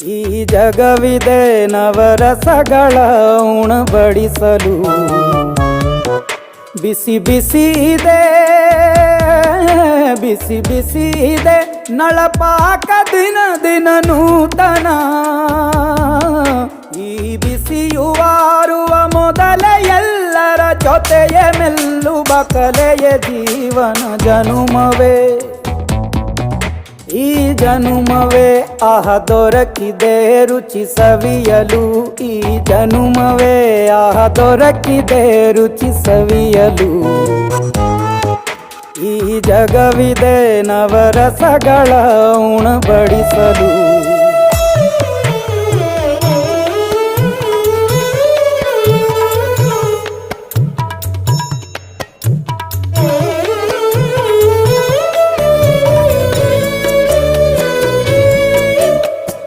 ಈ ಜಗವಿದೆ ನವರಸಗಳ ಉಣಬಡಿಸಲು. ಬಿಸಿ ಬಿಸಿ ಇದೆ, ಬಿಸಿ ಬಿಸಿ ಇದೆ ನಳಪಾಕ ದಿನ ದಿನ ನೂತನ. ಈ ಬಿಸಿಯುವಾರುವ ಮೊದಲೇ ಎಲ್ಲರ ಜೊತೆಯೇ ಮೆಲ್ಲುವ ಕಲೆಯ ಜೀವನ ಜನುಮವೇ. ಈ ಜನುಮವೇ ಆಹ ದೊರಕಿದೆ ರುಚಿ ಸವಿಯಲು. ಈ ಜನುಮವೇ ಆಹ ದೊರಕಿದೆ ರುಚಿ ಸವಿಯಲು. ಈ ಜಗವಿದೆ ನವರಸಗಳ ಉಣಬಡಿಸಲು.